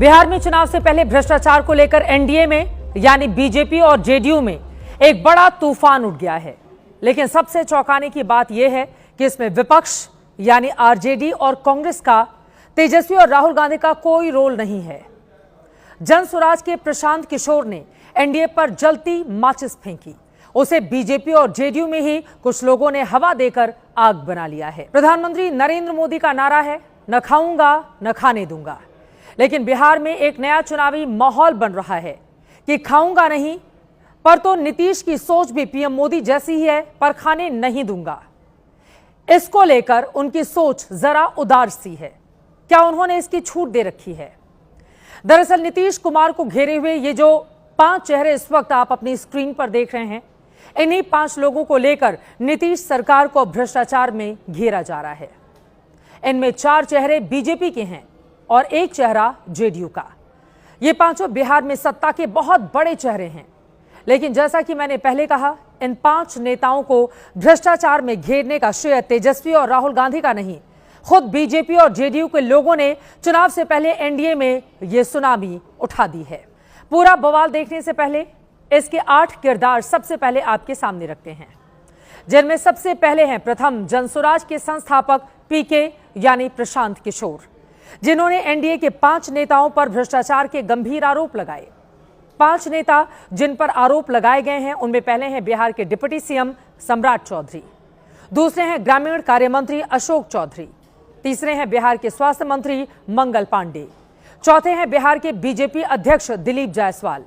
बिहार में चुनाव से पहले भ्रष्टाचार को लेकर एनडीए में यानी बीजेपी और जेडीयू में एक बड़ा तूफान उठ गया है। लेकिन सबसे चौंकाने की बात यह है कि इसमें विपक्ष यानी आरजेडी और कांग्रेस का, तेजस्वी और राहुल गांधी का कोई रोल नहीं है। जनसुराज के प्रशांत किशोर ने एनडीए पर जलती माचिस फेंकी। उसे बीजेपी और जेडीयू में ही कुछ लोगों ने हवा देकर आग बना लिया है। प्रधानमंत्री नरेंद्र मोदी का नारा है, न खाऊंगा न खाने दूंगा। लेकिन बिहार में एक नया चुनावी माहौल बन रहा है कि खाऊंगा नहीं, पर तो नीतीश की सोच भी पीएम मोदी जैसी ही है, पर खाने नहीं दूंगा। इसको लेकर उनकी सोच जरा उदार सी है। क्या उन्होंने इसकी छूट दे रखी है? दरअसल नीतीश कुमार को घेरे हुए ये जो 5 चेहरे इस वक्त आप अपनी स्क्रीन पर देख रहे हैं, इन्हीं 5 लोगों को लेकर नीतीश सरकार को भ्रष्टाचार में घेरा जा रहा है। इनमें 4 चेहरे बीजेपी के हैं और 1 चेहरा जेडीयू का। ये पांचों बिहार में सत्ता के बहुत बड़े चेहरे हैं। लेकिन जैसा कि मैंने पहले कहा, इन 5 नेताओं को भ्रष्टाचार में घेरने का श्रेय तेजस्वी और राहुल गांधी का नहीं, खुद बीजेपी और जेडीयू के लोगों ने चुनाव से पहले एनडीए में ये सुनामी उठा दी है। पूरा बवाल देखने से पहले इसके 8 किरदार सबसे पहले आपके सामने रखते हैं, जिनमें सबसे पहले हैं प्रथम जनसुराज के संस्थापक पीके यानी प्रशांत किशोर, जिन्होंने एनडीए के 5 नेताओं पर भ्रष्टाचार के गंभीर आरोप लगाए। 5 नेता जिन पर आरोप लगाए गए हैं, उनमें पहले हैं बिहार के डिप्टी सीएम सम्राट चौधरी, दूसरे हैं ग्रामीण कार्य मंत्री अशोक चौधरी, तीसरे हैं बिहार के स्वास्थ्य मंत्री मंगल पांडे, चौथे हैं बिहार के बीजेपी अध्यक्ष दिलीप जायसवाल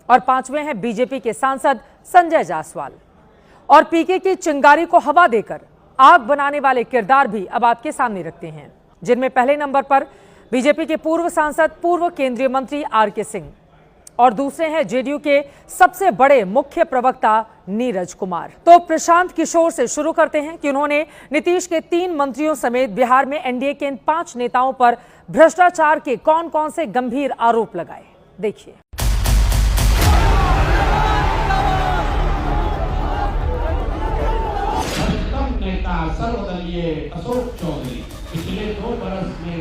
और 5वें हैं बीजेपी के सांसद संजय जायसवाल। और पीके की चिंगारी को हवा देकर आग बनाने वाले किरदार भी अब आपके सामने रखते हैं, जिनमें पहले नंबर पर बीजेपी के पूर्व सांसद, पूर्व केंद्रीय मंत्री आरके सिंह और दूसरे हैं जेडीयू के सबसे बड़े मुख्य प्रवक्ता नीरज कुमार। तो प्रशांत किशोर से शुरू करते हैं कि उन्होंने नीतीश के 3 मंत्रियों समेत बिहार में एनडीए के इन 5 नेताओं पर भ्रष्टाचार के कौन कौन से गंभीर आरोप लगाए। देखिए। नेता सर्वदलीय अशोक चौधरी पिछले 2 वर्ष में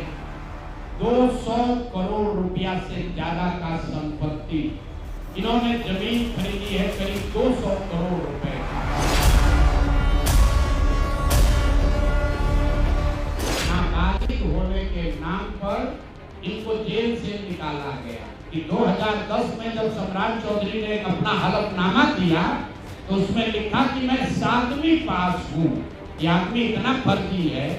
200 करोड़ रुपया से ज्यादा का संपत्ति, इन्होंने जमीन खरीदी है करीब 200 करोड़ रुपए। नाबालिग होने के नाम पर इनको जेल से निकाला गया। कि 2010 में जब सम्राट चौधरी ने अपना हलफनामा दिया तो उसमें लिखा कि मैं 7वीं पास हूँ। ये आदमी इतना फर्जी है,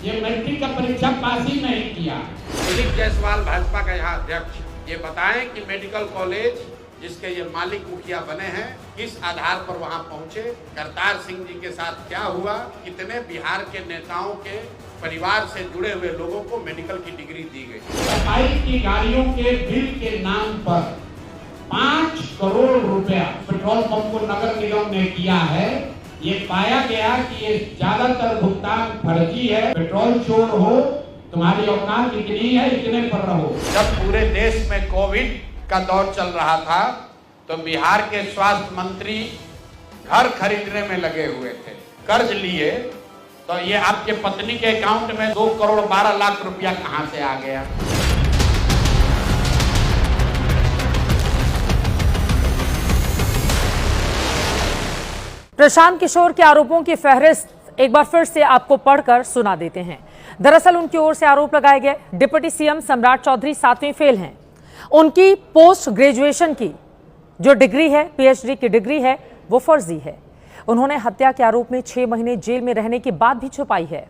ये मैट्रिक का परीक्षा पास ही नहीं किया। दिलीप जायसवाल भाजपा का यहाँ अध्यक्ष, ये बताएं कि मेडिकल कॉलेज जिसके ये मालिक मुखिया बने हैं, किस आधार पर वहाँ पहुँचे, करतार सिंह जी के साथ क्या हुआ, कितने बिहार के नेताओं के परिवार से जुड़े हुए लोगों को मेडिकल की डिग्री दी गई। सफाई की गाड़ियों के बिल के नाम पर 5 करोड़ रुपया पेट्रोल पंप को नगर निगम ने किया है। ये पाया गया कि ये ज्यादातर भुगतान फर्जी है। पेट्रोल चोर हो, तुम्हारी औकात इतनी है, इतने पर रहो। जब पूरे देश में कोविड का दौर चल रहा था तो बिहार के स्वास्थ्य मंत्री घर खरीदने में लगे हुए थे, कर्ज लिए। तो ये आपके पत्नी के अकाउंट में 2 करोड़ 12 लाख रुपया कहां से आ गया? प्रशांत किशोर के आरोपों की फहरिस्त एक बार फिर से आपको पढ़कर सुना देते हैं। दरअसल उनकी ओर से आरोप लगाए गए डिप्टी सीएम सम्राट चौधरी 7वीं फेल हैं। उनकी पोस्ट ग्रेजुएशन की जो डिग्री है, पीएचडी की डिग्री है, वो फर्जी है। उन्होंने हत्या के आरोप में 6 महीने जेल में रहने की बात भी छुपाई है।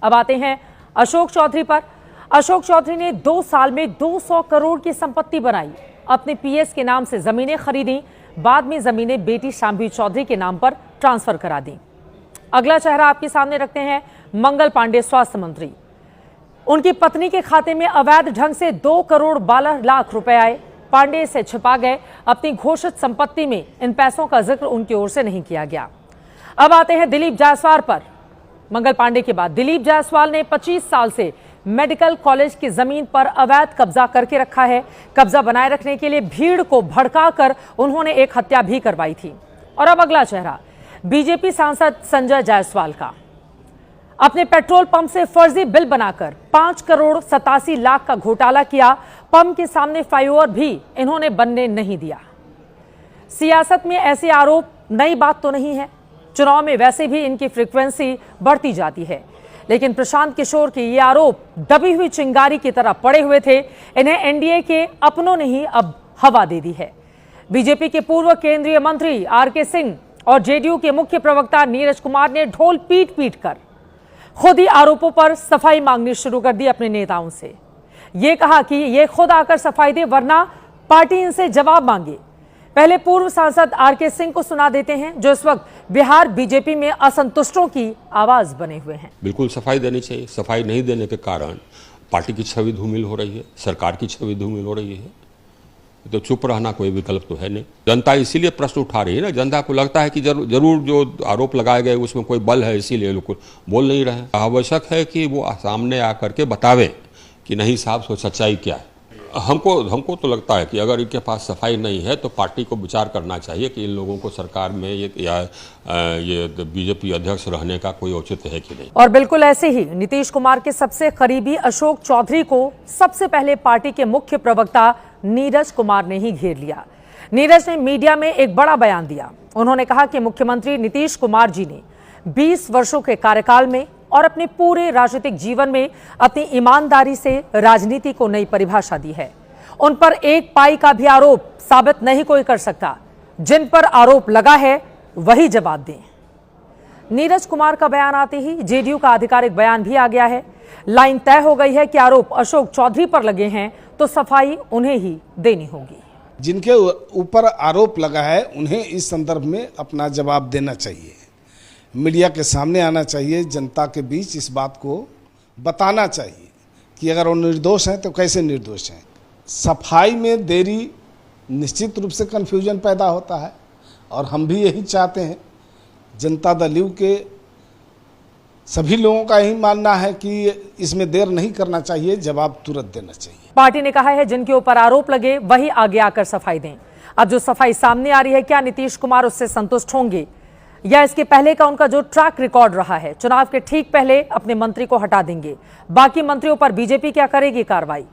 अब आते हैं अशोक चौधरी पर। अशोक चौधरी ने 2 साल में 200 करोड़ की संपत्ति बनाई, अपने पीएस के नाम से जमीनें खरीदी, बाद में जमीनें बेटी शांभवी चौधरी के नाम पर ट्रांसफर करा दी। अगला चेहरा आपके सामने रखते हैं मंगल पांडे, स्वास्थ्य मंत्री। उनकी पत्नी के खाते में अवैध ढंग से 2 करोड़ 12 लाख रुपए आए। पांडे इसे छिपा गए। अपनी घोषित संपत्ति में इन पैसों का जिक्र उनकी ओर से नहीं किया गया। अब आते हैं दिलीप जायसवाल पर। मंगल पांडे के बाद दिलीप जायसवाल ने 25 साल से मेडिकल कॉलेज की जमीन पर अवैध कब्जा करके रखा है। कब्जा बनाए रखने के लिए भीड़ को भड़काकर उन्होंने एक हत्या भी करवाई थी। और अब अगला चेहरा बीजेपी सांसद संजय जायसवाल का। अपने पेट्रोल पंप से फर्जी बिल बनाकर 5 करोड़ 87 लाख का घोटाला किया। पम के सामने फ्लाईओवर भी इन्होंने बनने नहीं दिया। सियासत में ऐसे आरोप नई बात तो नहीं है, चुनाव में वैसे भी इनकी फ्रीक्वेंसी बढ़ती जाती है, लेकिन प्रशांत किशोर के ये आरोप दबी हुई चिंगारी की तरह पड़े हुए थे। इन्हें एनडीए के अपनों ने ही अब हवा दे दी है। बीजेपी के पूर्व केंद्रीय मंत्री आरके सिंह और जेडीयू के मुख्य प्रवक्ता नीरज कुमार ने ढोल पीट पीट कर खुद ही आरोपों पर सफाई मांगनी शुरू कर दी अपने नेताओं से। ये कहा कि ये खुद आकर सफाई दे, वरना पार्टी इनसे जवाब मांगे। पहले पूर्व सांसद आरके सिंह को सुना देते हैं, जो इस वक्त बिहार बीजेपी में असंतुष्टों की आवाज बने हुए हैं। बिल्कुल सफाई देनी चाहिए। सफाई नहीं देने के कारण पार्टी की छवि धूमिल हो रही है, सरकार की छवि धूमिल हो रही है। तो चुप रहना कोई विकल्प तो है नहीं। जनता इसीलिए प्रश्न उठा रही है ना, जनता को लगता है कि जरूर जो आरोप लगाए गए उसमें कोई बल है, इसीलिए लोग बोल नहीं रहे हैं। आवश्यक है कि वो सामने आकर के बतावे कि नहीं साहब, सो सच्चाई क्या है। हमको तो लगता है कि अगर इनके पास सफाई नहीं है तो पार्टी को विचार करना चाहिए कि इन लोगों को सरकार में ये बीजेपी अध्यक्ष रहने का कोई औचित्य है कि नहीं। और बिल्कुल ऐसे ही नीतीश कुमार के सबसे करीबी अशोक चौधरी को सबसे पहले पार्टी के मुख्य प्रवक्ता नीरज कुमार ने ही घेर लिया। नीरज ने मीडिया में एक बड़ा बयान दिया। उन्होंने कहा कि मुख्यमंत्री नीतीश कुमार जी ने 20 वर्षों के कार्यकाल में और अपने पूरे राजनीतिक जीवन में अपनी ईमानदारी से राजनीति को नई परिभाषा दी है। उन पर एक पाई का भी आरोप साबित नहीं कोई कर सकता। जिन पर आरोप लगा है वही जवाब दें। नीरज कुमार का बयान आते ही जेडीयू का आधिकारिक बयान भी आ गया है। लाइन तय हो गई है कि आरोप अशोक चौधरी पर लगे हैं तो सफाई उन्हें ही देनी होगी। जिनके ऊपर आरोप लगा है उन्हें इस संदर्भ में अपना जवाब देना चाहिए, मीडिया के सामने आना चाहिए, जनता के बीच इस बात को बताना चाहिए कि अगर वो निर्दोष हैं तो कैसे निर्दोष हैं। सफाई में देरी निश्चित रूप से कन्फ्यूजन पैदा होता है और हम भी यही चाहते हैं। जनता दल यू के सभी लोगों का यही मानना है कि इसमें देर नहीं करना चाहिए, जवाब तुरंत देना चाहिए। पार्टी ने कहा है जिनके ऊपर आरोप लगे वही आगे आकर सफाई दें। अब जो सफाई सामने आ रही है, क्या नीतीश कुमार उससे संतुष्ट होंगे या इसके पहले का उनका जो ट्रैक रिकॉर्ड रहा है, चुनाव के ठीक पहले अपने मंत्री को हटा देंगे, बाकी मंत्रियों पर बीजेपी क्या करेगी कार्रवाई?